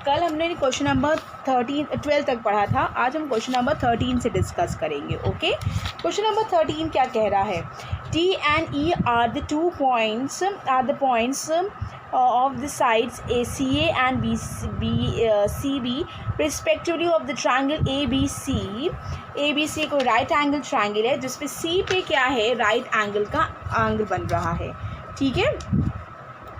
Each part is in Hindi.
कल हमने क्वेश्चन नंबर 12 तक पढ़ा था, आज हम क्वेश्चन नंबर 13 से डिस्कस करेंगे। ओके, क्वेश्चन नंबर 13 क्या कह रहा है? T and E are the points of the sides ACA and CB respectively of the triangle ABC। ABC को राइट एंगल ट्रायंगल है जिसपे C पे क्या है, राइट एंगल का एंगल बन रहा है। ठीक है,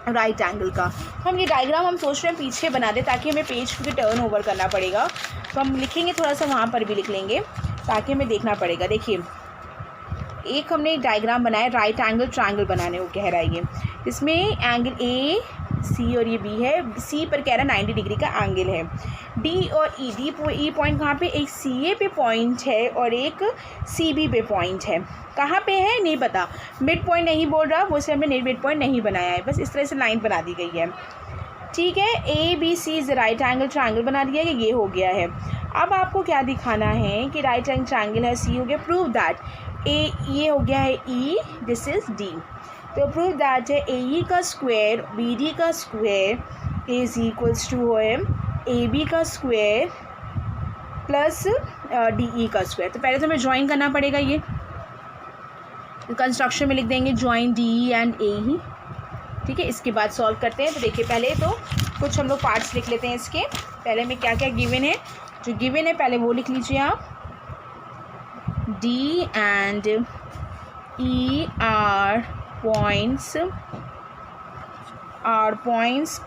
राइट एंगल का। हम ये डायग्राम हम सोच रहे हैं पीछे बना दें ताकि हमें पेज को टर्न ओवर करना पड़ेगा, तो हम लिखेंगे थोड़ा सा वहाँ पर भी लिख लेंगे ताकि हमें देखना पड़ेगा। देखिए, एक हमने एक डायग्राम बनाया, राइट एंगल ट्रायंगल बनाने को कह रहा है ये। इसमें एंगल ए सी और ये बी है। सी पर कह रहा है 90 डिग्री का एंगल है। डी और ई, ई पॉइंट कहाँ पे, एक सी ए पे पॉइंट है और एक सी बी पे पॉइंट है। कहाँ पे है नहीं पता, मिड पॉइंट नहीं बोल रहा, वो से हमने मिड पॉइंट नहीं बनाया है, बस इस तरह से लाइन बना दी गई है। ठीक है, A B C is right angle triangle बना दिया है, ये हो गया है। अब आपको क्या दिखाना है कि राइट एंगल ट्रायंगल है, सी हो गया, प्रूव दैट ए, ये हो गया है ई, दिस इज डी। तो प्रूव दैट है ए ई का स्क्वायर बी डी का स्क्वायर इज इक्वल्स टू है ए बी का स्क्वायर प्लस डी ई का स्क्वायर। तो पहले तो हमें ज्वाइन करना पड़ेगा, ये कंस्ट्रक्शन में लिख देंगे ज्वाइन डी ई एंड ए ही। ठीक है, इसके बाद सॉल्व करते हैं। तो देखिए, पहले तो कुछ हम लोग पार्ट्स लिख लेते हैं इसके। पहले में क्या क्या गिवन है, जो गिवन है पहले वो लिख लीजिए आप। D and E are points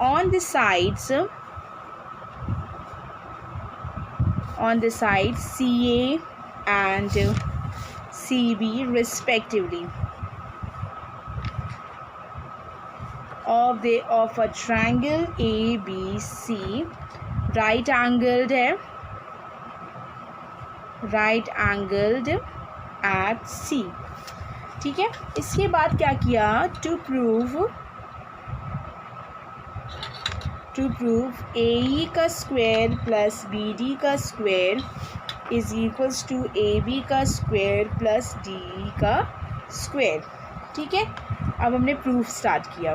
on the sides CA and CB respectively of a triangle ABC, right angled at C। ठीक है, इसके बाद क्या किया, टू प्रूव ए ई का स्क्वायर प्लस बी डी का square is equals to A B का स्क्वायर प्लस डी ई का स्क्वायर। ठीक है, अब हमने प्रूफ स्टार्ट किया।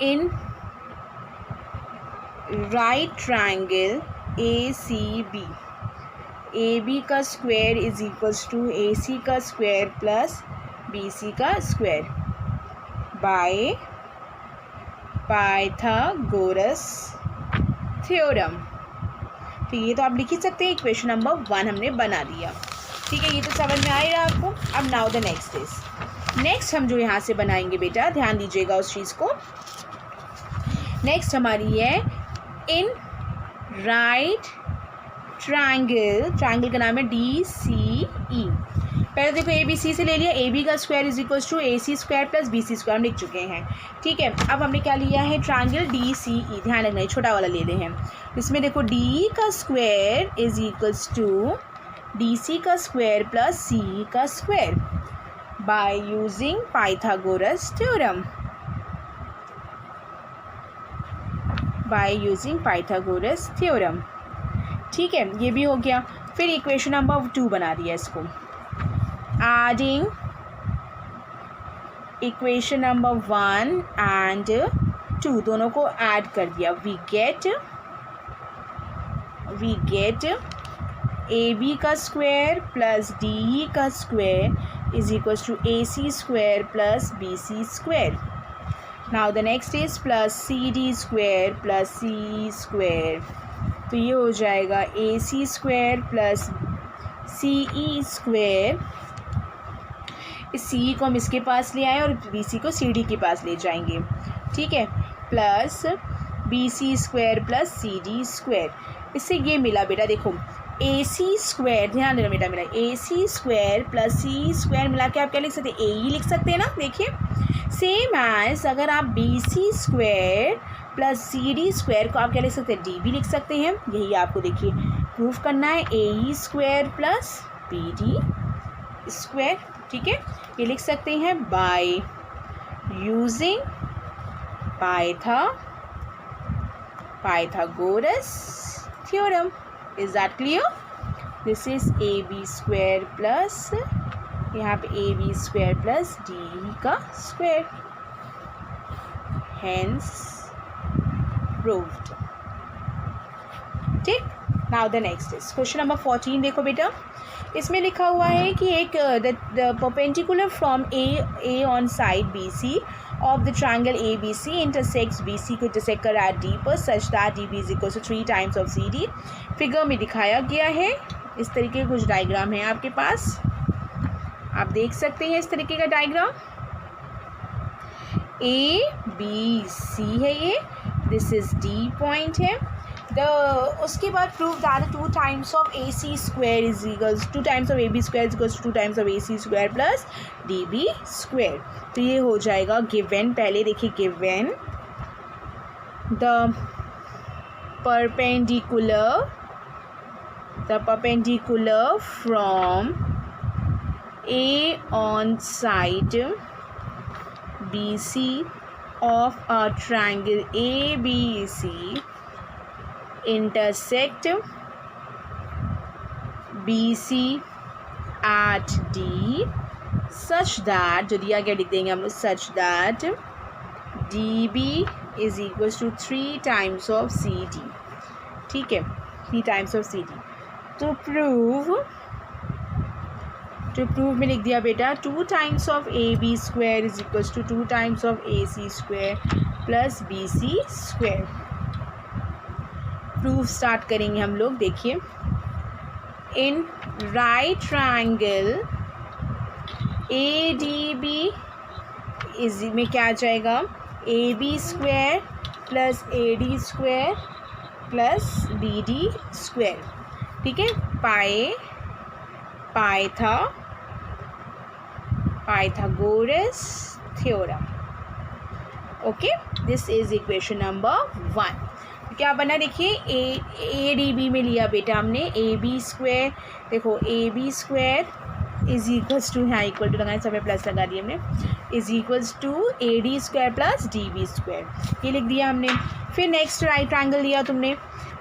In right triangle A C B, A B का square is equals to A C का स्क्वायर प्लस बी सी का स्क्वायर बाय पाइथागोरस थ्योरम। तो ये तो आप लिख ही सकते हैं, इक्वेशन नंबर 1 हमने बना दिया। ठीक है, ये तो समझ में आ रहा है आपको। अब नाउ द नेक्स्ट हम जो यहाँ से बनाएंगे बेटा, ध्यान दीजिएगा उस चीज़ को। नेक्स्ट हमारी है इन राइट ट्रायंगल का नाम है डी सी ई। पहले देखो ए बी सी से ले लिया, ए बी का square is equals to A C square plus B C square हम लिख चुके हैं। ठीक है, अब हमने क्या लिया है, ट्रायंगल डी सी ई। ध्यान रखना है, छोटा वाला ले रहे हैं। इसमें देखो डी का square is equals to D C का स्क्वायर प्लस सी का square by using Pythagoras theorem. ठीक है, ये भी हो गया। फिर इक्वेशन नंबर 2 बना दिया इसको। एडिंग इक्वेशन नंबर 1 एंड 2 दोनों को ऐड कर दिया। वी गेट ए बी का स्क्वायर प्लस डी ई का square is equals to A C square plus B C square. Now the next is plus C D square plus C square. तो ये हो जाएगा A C square plus C E square. इस सी ई को हम इसके पास ले आए और बी सी को सी डी के पास ले जाएंगे। ठीक है, plus B C square plus C D square. इससे ये मिला बेटा, देखो ए सी स्क्वायर, ध्यान देना बेटा, मिला ए C square plus C square मिला के आप क्या लिख सकते हैं, ए ई लिख सकते हैं ना। देखिए, सेम एज अगर आप B C square plus C D square को आप क्या लिख सकते हैं, डी भी लिख सकते हैं। यही आपको देखिए प्रूफ करना है, A E square plus B D square. ठीक है, ये लिख सकते हैं by using Pythagoras theorem. Is that clear? This is A B square plus, यहाँ पे A B square plus D का स्क्वायर, हेंस प्रूव्ड। ठीक, now the next is question number 14। देखो बेटा, इसमें लिखा हुआ है कि एक the perpendicular from A on side B C of the triangle A B C intersects B C को इंटरसेक्ट करा डी पर such that D B is equal to 3 times of C D. Figure में दिखाया गया है, इस तरीके के कुछ डायग्राम है आपके पास, आप देख सकते हैं इस तरीके का डायग्राम। ए बी सी है ये, दिस इज डी पॉइंट है। उसके बाद prove that 2 times of A C square is equals 2 times of A B square is equals 2 times of A C square plus D B square. तो ये हो जाएगा गिवन, पहले देखिए given the perpendicular from A on side BC of a triangle ABC intersect BC at D such that, जो दिया गया लिख देंगे हम लोग, such that DB is equals to 3 times of CD। ठीक है, 3 times of CD। तो प्रूव में लिख दिया बेटा 2 times of A B square is equals to 2 times of A C square plus B C square. Proof start करेंगे हम लोग। देखिए, in right triangle A D B is में क्या आ जाएगा, A B square plus A D square plus B D square. ठीक है, Pythagoras theorem. Okay, this is equation number 1। क्या बना, देखिए ए डी बी में लिया बेटा हमने ए बी स्क्वायर। देखो A B square is equals to, यहाँ इक्वल टू लगाए, सब में प्लस लगा दिया हमने, is equals to A D square plus D B square, ये लिख दिया हमने। फिर नेक्स्ट राइट ट्रायंगल लिया तुमने,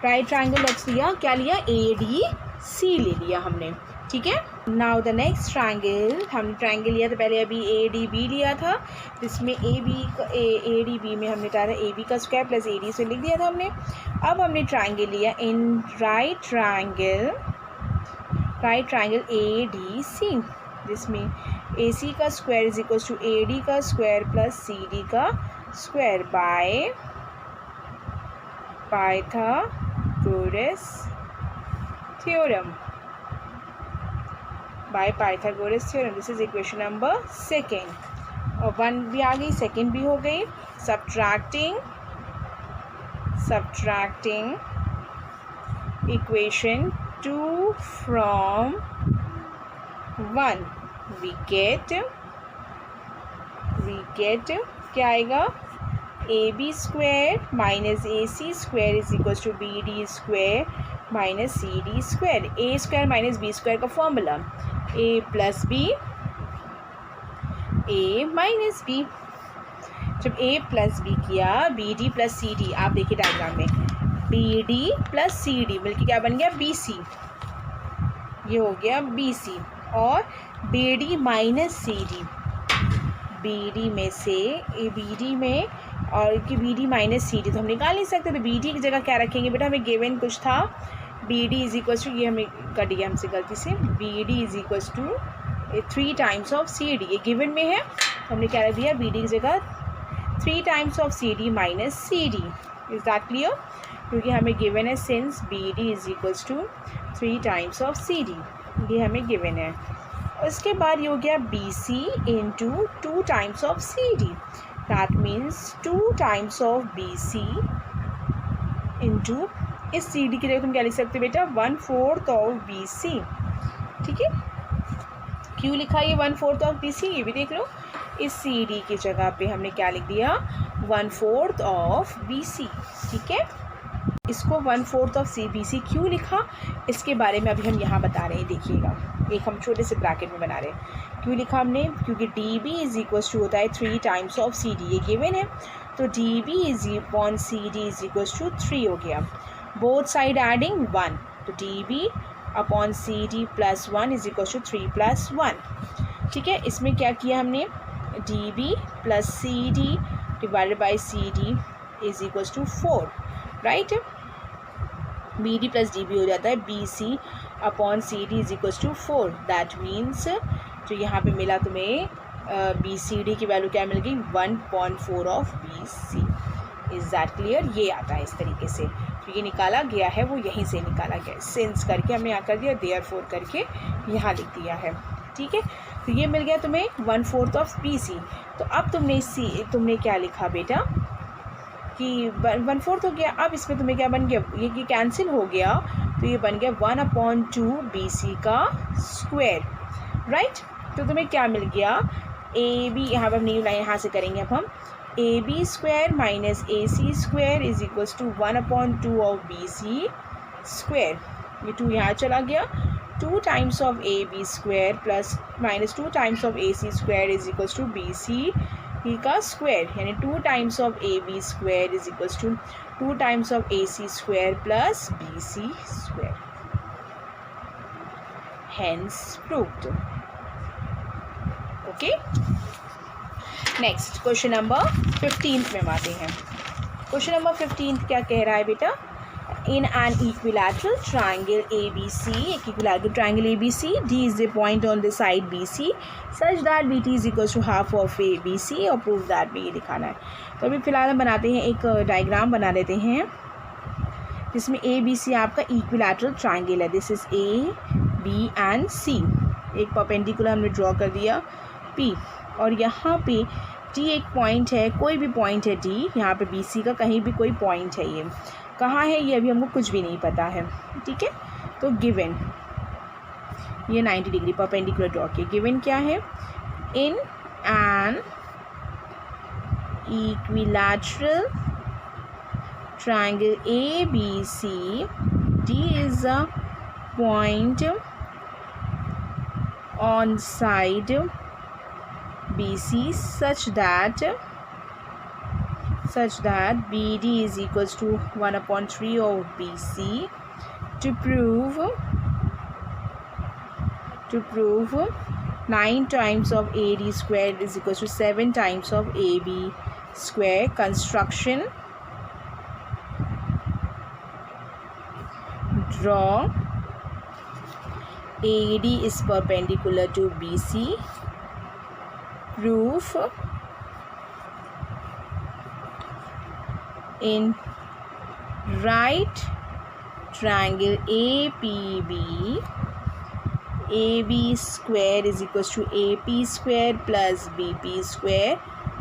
राइट ट्रायंगल नेक्स्ट लिया, क्या लिया, ए डी सी ले लिया हमने। ठीक है, नाउ द नेक्स्ट ट्रायंगल, हमने ट्रायंगल लिया तो पहले अभी ए डी बी लिया था, जिसमें ए डी बी में हमने डाला ए बी का स्क्वायर प्लस ए डी से लिख दिया था हमने। अब हमने ट्रायंगल लिया in right triangle A D C, जिसमें ए सी का square is equal to A D का स्क्वायर प्लस सी डी का square by Pythagoras theorem. This is equation number 2। और 1 भी आ गई, 2nd भी हो गई। Subtracting equation 2 from 1 we get क्या आएगा, A B square minus A C square is equal to B D square minus C D square. A square minus B square का formula A plus B, A minus B. जब ए प्लस बी किया, B D plus C D, आप देखिए डायग्राम में B D plus C D मिलकर क्या बन गया, बी सी, ये हो गया बी सी। और B D minus C D, B D में से ए बी डी में और कि B D minus C D तो हम निकाल नहीं सकते, तो बी डी की जगह क्या रखेंगे बेटा, हमें गिवन कुछ था B D is equal to, ये हमें कट गया हमसे गलती से, B D is equal to 3 times of C D, ये गिवन में है, तो हमने क्या रख दिया, बी डी की जगह 3 times of C D minus C D. Is that clear, क्योंकि हमें गिवन है since B D is equals to 3 times of C D, ये हमें गिवन है। उसके बाद ये हो गया B C into 2 times of C D, that means 2 times of B C into, इस सी डी की जगह तुम क्या लिख सकते हो बेटा, 1/4 ऑफ बी सी। ठीक है, क्यों लिखा ये 1/4 ऑफ बी सी, ये भी देख लो। इस सी डी की जगह पे हमने क्या लिख दिया, 1/4 ऑफ बी सी। ठीक है, इसको 1/4 ऑफ बी सी क्यों लिखा, इसके बारे में अभी हम यहाँ बता रहे हैं, देखिएगा। एक हम छोटे से ब्रैकेट में बना रहे हैं, क्यों लिखा हमने, क्योंकि D B is equal to होता है 3 टाइम्स ऑफ सी डी, ये गिवन है, तो D B is upon C D is equal to 3 हो गया। बोथ साइड एडिंग 1, तो D B upon C D plus 1 is equal to 3 plus 1। ठीक है, इसमें क्या किया हमने, D B plus C D divided by C D is equals to 4, right. B D plus D B हो जाता है B C upon C D is equals to 4। That means जो यहाँ पे मिला तुम्हें बी सी डी की वैल्यू क्या मिल गई 1/4 of B C. Is that clear? ये आता है इस तरीके से, तो ये निकाला गया है वो यहीं से निकाला गया है। सिंस करके हमने यहाँ कर दिया, देयरफॉर करके यहाँ लिख दिया है, ठीक है। तो ये मिल गया तुम्हें 1/4 ऑफ बी सी। तो अब तुमने क्या लिखा बेटा कि 1/4 हो गया। अब इसमें तुम्हें क्या बन गया, ये कैंसिल हो गया, तो ये बन गया 1/2 बी सी का स्क्वायर, राइट। तो तुम्हें क्या मिल गया, ए बी, यहाँ पर न्यू लाइन यहाँ से करेंगे अब हम, A B square minus A C square is equals to 1/2 of B C square. ये 2 यहाँ चला गया, 2 times of A B square plus minus 2 times of A C square is equals to B C का स्क्वायर, यानी 2 times of A B square is equals to 2 times of A C square plus B C square. Hence proved. Okay. Next question number 15 में हम आते हैं। क्वेश्चन नंबर 15 क्या कह रहा है बेटा, in an equilateral triangle A B C, एक equilateral triangle A B C, D is the point on the side B C such that B T is equal to half of A B C और प्रूव दैट भी ये दिखाना है। तो अभी फिलहाल हम बनाते हैं, एक डायग्राम बना लेते हैं जिसमें ए बी सी आपका इक्विलैटरल ट्राइंगल है। This is A B and C, एक परपेंडिकुलर हमने ड्रॉ कर दिया पी, और यहाँ पे डी एक पॉइंट है, कोई भी पॉइंट है डी, यहाँ पे बी सी का कहीं भी कोई पॉइंट है, ये कहाँ है ये अभी हमको कुछ भी नहीं पता है, ठीक है। तो गिवन ये 90 डिग्री परपेंडिकुलर ड्रॉ किया, गिवन क्या है, इन an equilateral triangle ABC, D is a point on side BC such that BD is equals to 1/3 of BC. To prove 9 times of AD squared is equals to 7 times of AB square. Construction, draw AD is perpendicular to BC. Proof, in right triangle APB, AB square is equals to AP square plus BP square.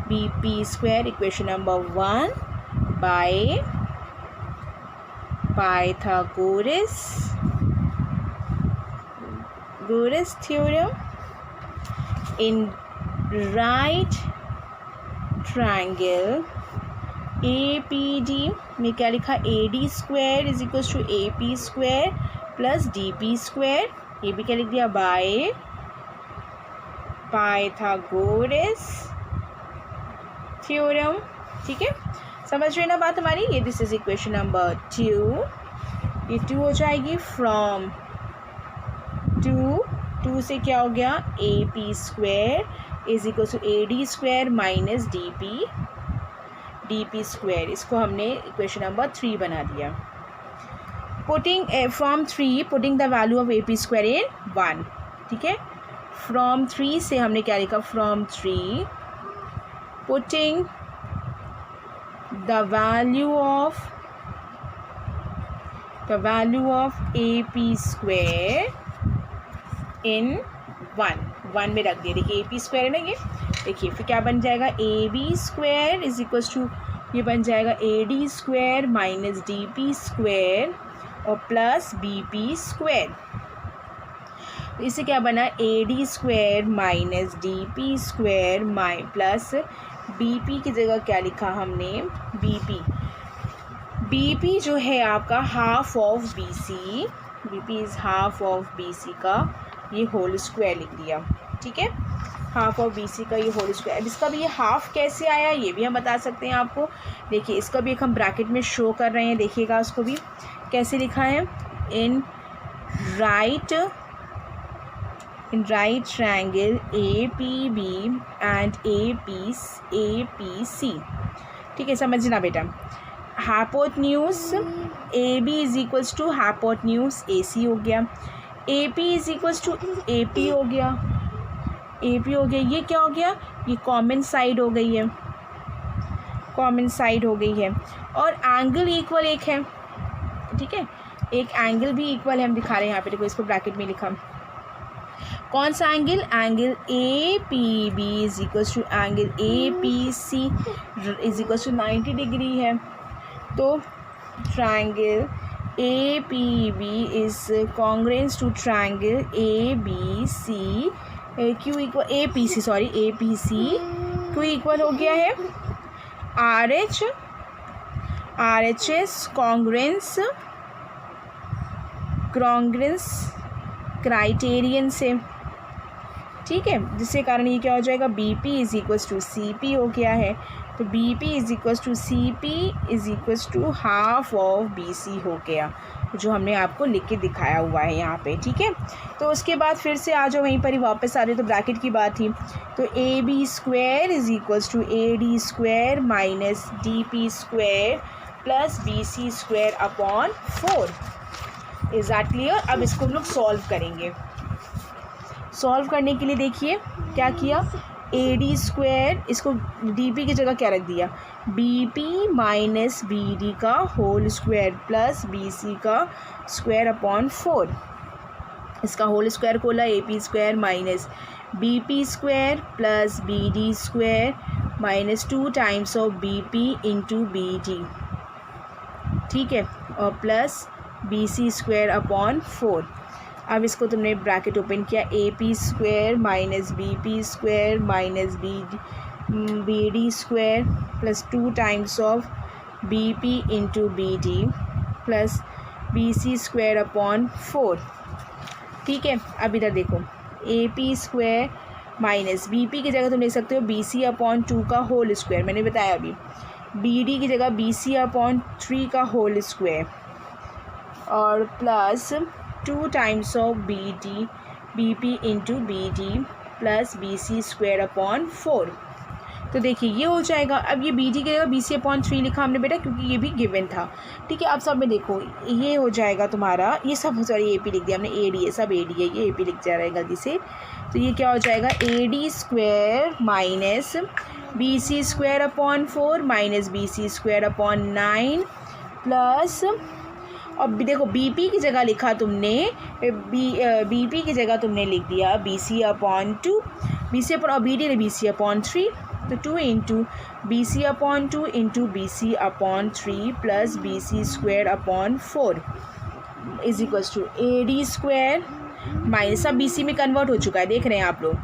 BP square, equation number 1 by Pythagoras theorem. In right triangle APD में क्या लिखा, AD square is equal to AP square plus DP square, ये भी क्या लिख दिया, बाय पाइथागोरस थ्योरम, ठीक है। समझ रहे ना बात हमारी, ये दिस इज इक्वेशन नंबर 2, ये 2 हो जाएगी फ्रॉम 2 से क्या हो गया, AP square is equal to AD square minus DP square, इसको हमने इक्वेशन नंबर 3 बना दिया। Putting from 3 putting the value of AP square in 1, ठीक है। फ्रॉम 3 से हमने क्या लिखा, from 3 putting the value of AP square in 1 में रख दिया। देखिए AP स्क्वायर है ना ये, देखिए फिर क्या बन जाएगा, AB square is equal to, ये बन जाएगा AD square minus DP square और प्लस BP स्क्वायर। इससे क्या बना, AD square minus DP square plus BP की जगह क्या लिखा हमने, BP जो है आपका half of BC, BP is half of BC का ये होल स्क्वायर लिख दिया, ठीक है। हाफ ऑफ BC का ये होल स्क्वायर, अब इसका भी ये हाफ कैसे आया ये भी हम बता सकते हैं आपको। देखिए इसका भी एक हम ब्रैकेट में शो कर रहे हैं, देखिएगा उसको भी कैसे लिखा है, in right triangle APB and APC, ठीक है, समझना बेटा। Hypotenuse A B is equals to hypotenuse A C हो गया, A P is equals to A P हो गया, ए पी हो गया। ये क्या हो गया, ये कॉमन साइड हो गई है, कॉमन साइड हो गई है। और एंगल इक्वल एक है, ठीक है, एक एंगल भी इक्वल है, हम दिखा रहे हैं यहाँ पे, देखो इसको ब्रैकेट में लिखा। कौन सा angle, angle A P B is equals to angle A P C is equals to 90 degree है। तो triangle A P B is congruent to triangle A B C, Q equal A P C, sorry A P C, Q equal हो गया है R H S congruence criterion से, ठीक है, जिसके कारण ये क्या हो जाएगा, B P is equals to C P हो गया है। तो B P is equals to C P is equals to half of B C हो गया, जो हमने आपको लिख के दिखाया हुआ है यहाँ पे, ठीक है। तो उसके बाद फिर से आ जाओ वहीं पर ही वापस आ रहे, तो ब्रैकेट की बात थी। तो A B square is equals to A D square minus D P square plus B C square upon 4। Is that clear. अब इसको हम लोग सॉल्व करेंगे। सॉल्व करने के लिए देखिए क्या किया, ए डी स्क्वायर, इसको डी पी की जगह क्या रख दिया, B P minus B D का whole square plus B C का स्क्वायर अपॉन 4। इसका होल स्क्वायर खोला, A P square minus B P square plus B D square minus 2 times of B P into B D, ठीक है, और plus B C square upon 4। अब इसको तुमने ब्रैकेट ओपन किया, ए P square minus B P square minus B D square plus 2 times of B P into B D plus B C square upon 4, ठीक है। अब इधर देखो, A P square minus B P की जगह तुम लिख सकते हो बी सी अपॉन 2 का होल स्क्वायर, मैंने बताया अभी, बी डी की जगह बी सी अपॉन 3 का होल स्क्वायर और plus 2 times of B P into B D plus B C square upon 4। तो देखिए ये हो जाएगा। अब ये बी डी की जगह बी सी अपॉन 3 लिखा हमने बेटा, क्योंकि ये भी गिवन था, ठीक है। अब सब में देखो ये हो जाएगा तुम्हारा, ये सब सॉरी ए पी लिख दिया हमने, ए डी है, सब ए डी है, ये ए पी लिख जा रहा है गलती से। तो ये क्या हो जाएगा, A D square minus B C square upon 4 minus B C square upon 9 plus, अब देखो बी पी की जगह लिखा तुमने, बी पी की जगह तुमने लिख दिया B C upon 2, B C upon, और B D B C upon 3, तो 2 into B C upon 2 into B C upon 3 plus B C square upon 4 is equals to A D square minus, सब बी सी में कन्वर्ट हो चुका है, देख रहे हैं आप लोग,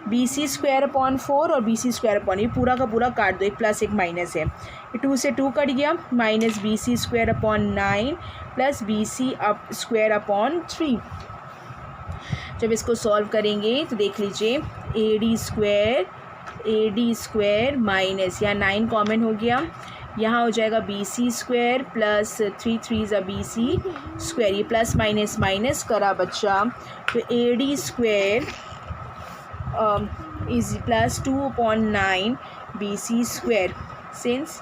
बी सी स्क्वायर अपॉन 4 और बी सी स्क्वायर अपॉन, ये पूरा का पूरा काट दो, एक प्लस एक माइनस है, 2 से 2 कट गया, minus B C square upon 9 plus B C square upon 3। जब इसको सॉल्व करेंगे तो देख लीजिए, ए डी स्क्वायर माइनस, यहाँ 9 कॉमन हो गया, यहाँ हो जाएगा बी सी स्क्वायर प्लस 3 3 ज़ा बी सी स्क्वायर, ये प्लस माइनस माइनस करा बच्चा, तो A D square is plus 2 upon 9 B C square since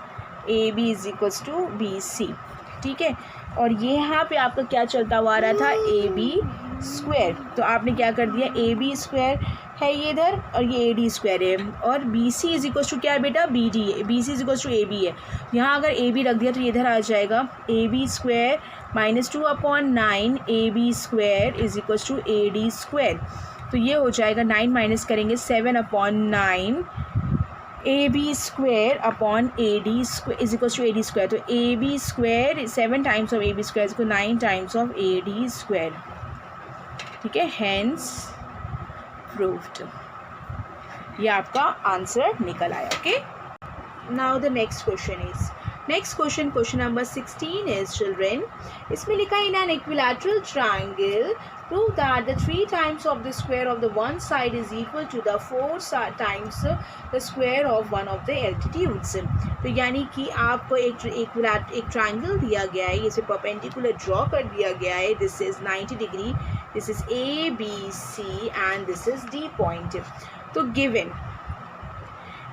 A B is equals to B C, ठीक है। और ये यहाँ पे आपका क्या चलता हुआ आ रहा था, ए बी स्क्वायर, तो आपने क्या कर दिया, ए बी स्क्वायर है ये इधर और ये ए डी स्क्वायर है, और B C is equals to क्या है बेटा, बी डी है, B C is equals to A B है, यहाँ अगर ए बी रख दिया तो ये इधर आ जाएगा A B square minus 2 upon 9 A B square is equals to A D square, तो ये हो जाएगा 9 माइनस करेंगे 7 upon 9 A B square upon A D square is equals to A D square, तो A B square 7 times of A B square को 9 times of A D square, ठीक है, हेंस प्रूव्ड। ये आपका आंसर निकल आया, okay. Now the next question is, next question number 16 is children, इसमें लिखा है इन an equilateral triangle prove that the 3 times of the square of the one side is equal to the 4 times the square of one of the altitudes। तो यानी कि आपको एक ट्रायंगल दिया गया है, इसे परपेंडिकुलर ड्रॉ कर दिया गया है, this is 90 degree, this is A B C and this is D point. तो गिवन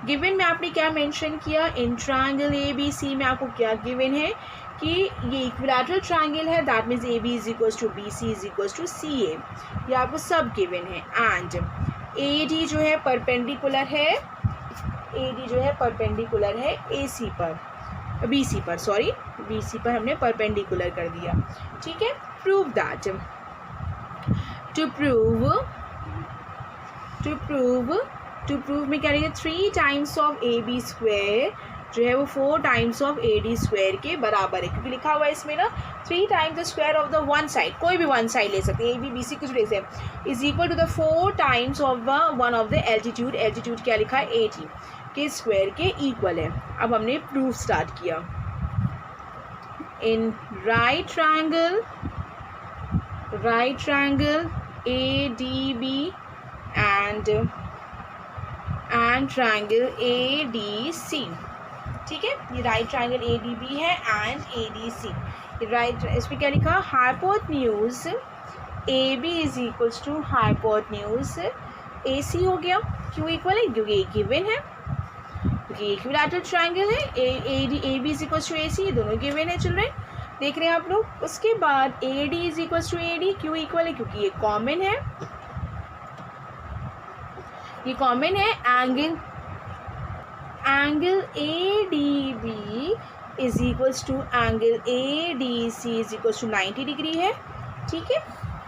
गिवन में आपने क्या मेंशन किया, in triangle A B C में आपको क्या गिवन है कि ये इक्विलैटरल ट्रायंगल है, that means A B is equals to B C is equals to C A, ये आपको सब गिवन है। एंड ए डी जो है परपेंडिकुलर है, ए डी जो है परपेंडिकुलर है ए सी पर, बी सी पर, सॉरी बी सी पर हमने परपेंडिकुलर कर दिया। ठीक है, प्रूव दैट, टू प्रूव में क्या रहेगा, 3 times of A B square जो है वो 4 times of A D square के बराबर है, क्योंकि लिखा हुआ है इसमें ना 3 times the square of the one side, कोई भी वन साइड ले सकते हैं, ए बी बी सी कुछ ले सकते हैं, is equal to the 4 times of the one of the altitude, altitude क्या लिखा है 80 के स्क्वायर के इक्वल है। अब हमने प्रूफ स्टार्ट किया, in right triangle A D B and triangle A D C. ठीक है, ये right triangle A D B है and A D C, right, इसमें क्या लिखा, hypotenuse A B is equals to hypotenuse A C हो गया, क्यों इक्वल है, क्योंकि एक गिवन है, क्योंकि इक्विलैटरल ट्रायंगल है, A B is equals to A C, ये दोनों गिवन है चिल्ड्रन, देख रहे हैं आप लोग। उसके बाद A D is equals to A D, क्यों इक्वल है, क्योंकि ये कॉमन है, ये कॉमन है। Angle A D B is equals to angle A D C is equals to 90 degree है। ठीक है,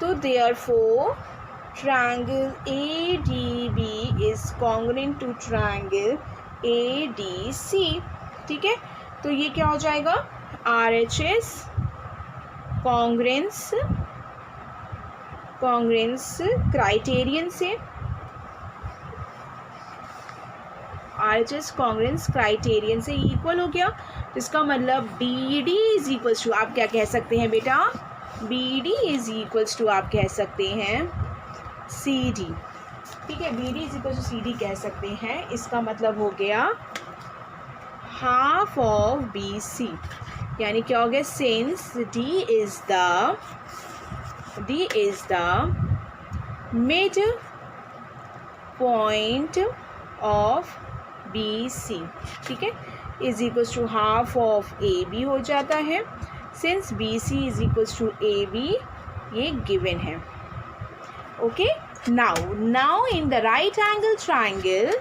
तो therefore triangle A D B is congruent to triangle A D C. ठीक है, तो ये क्या हो जाएगा, R H S congruence criterion से, RHS कॉन्ग्रुएंस क्राइटेरियन से इक्वल हो गया, इसका मतलब B D is equals to, आप क्या कह सकते हैं बेटा, B D is equals to आप कह सकते हैं सी डी। ठीक है, B D is equals to C D कह सकते हैं, इसका मतलब हो गया हाफ ऑफ बी सी, यानी क्या हो गया, since D is the mid point of B C. ठीक है, is equals to half of A B हो जाता है, since B C is equals to A B, ये गिवन है। Okay, now in the right angle triangle,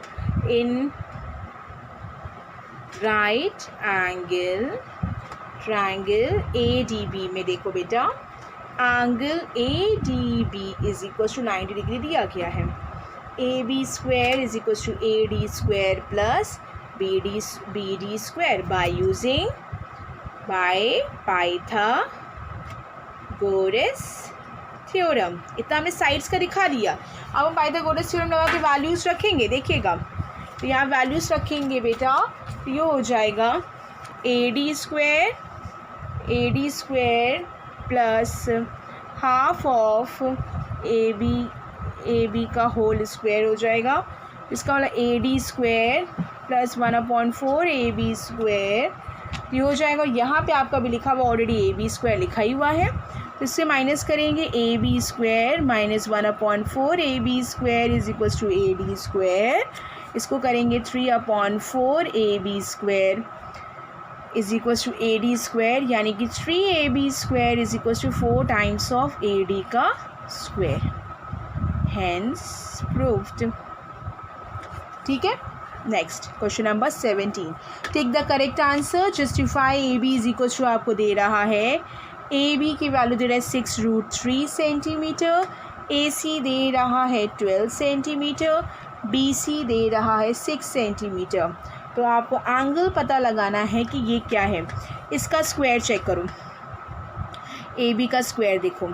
in right angle triangle A D B में देखो बेटा, angle A D B is equals to 90 degree दिया गया है, A B square is equals to A D square plus B D square by Pythagoras theorem. इतना हमने साइड्स का दिखा दिया, अब हम पाइथागोरस थ्योरम लगा के वैल्यूज़ रखेंगे, देखिएगा, तो यहाँ वैल्यूज़ रखेंगे बेटा, तो ये हो जाएगा A D square plus half of A B का होल स्क्वायर हो जाएगा, इसका वाला A D square plus 1/4 A B square, ये हो जाएगा। यहाँ पे आपका भी लिखा हुआ ऑलरेडी ए बी स्क्वायर लिखा ही हुआ है, तो इससे माइनस करेंगे A B square minus 1/4 A B square is equals to A D square, इसको करेंगे 3/4 A B square is equals to A D square, यानी कि 3ab square is equals to 4 times of A D का स्क्वायर, हैंस प्रूव्ड। ठीक है, next question number 17, take the correct answer, justify A B is equals to आपको दे रहा है, ए बी की वैल्यू दे रहा है 6√3 सेंटीमीटर, ए सी दे रहा है 12 सेंटीमीटर, बी सी दे रहा है 6 सेंटीमीटर। तो आपको एंगल पता लगाना है कि ये क्या है, इसका स्क्वायर चेक करो, ए बी का स्क्वायर देखो,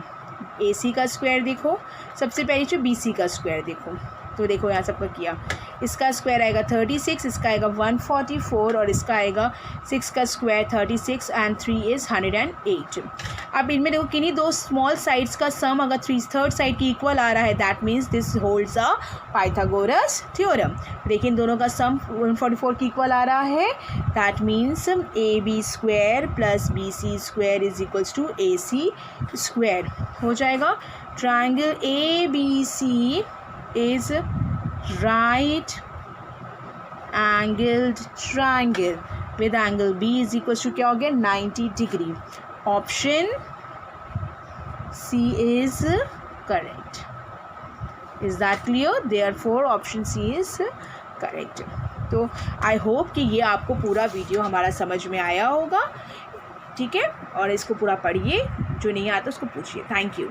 ए सी का स्क्वायर देखो, सबसे पहले जो बी सी का स्क्वायर देखो, तो देखो यहाँ सबका किया, इसका स्क्वायर आएगा 36, इसका आएगा 144 और इसका आएगा 6 का स्क्वायर 36 एंड 3 इज़ 108। अब इनमें देखो किन्हीं दो स्मॉल साइड्स का सम अगर थर्ड साइड की इक्वल आ रहा है, that means this holds a Pythagoras theorem. लेकिन दोनों का सम 144 की इक्वल आ रहा है, that means A B square plus B C square is equals to A C square हो जाएगा। Triangle A B C is right angled triangle with angle B is equal to क्या हो गया 90 degree. Option C is correct. Is that clear? Therefore option C is correct. तो आई होप कि ये आपको पूरा वीडियो हमारा समझ में आया होगा. ठीक है, और इसको पूरा पढ़िए, जो नहीं आता उसको पूछिए. Thank you.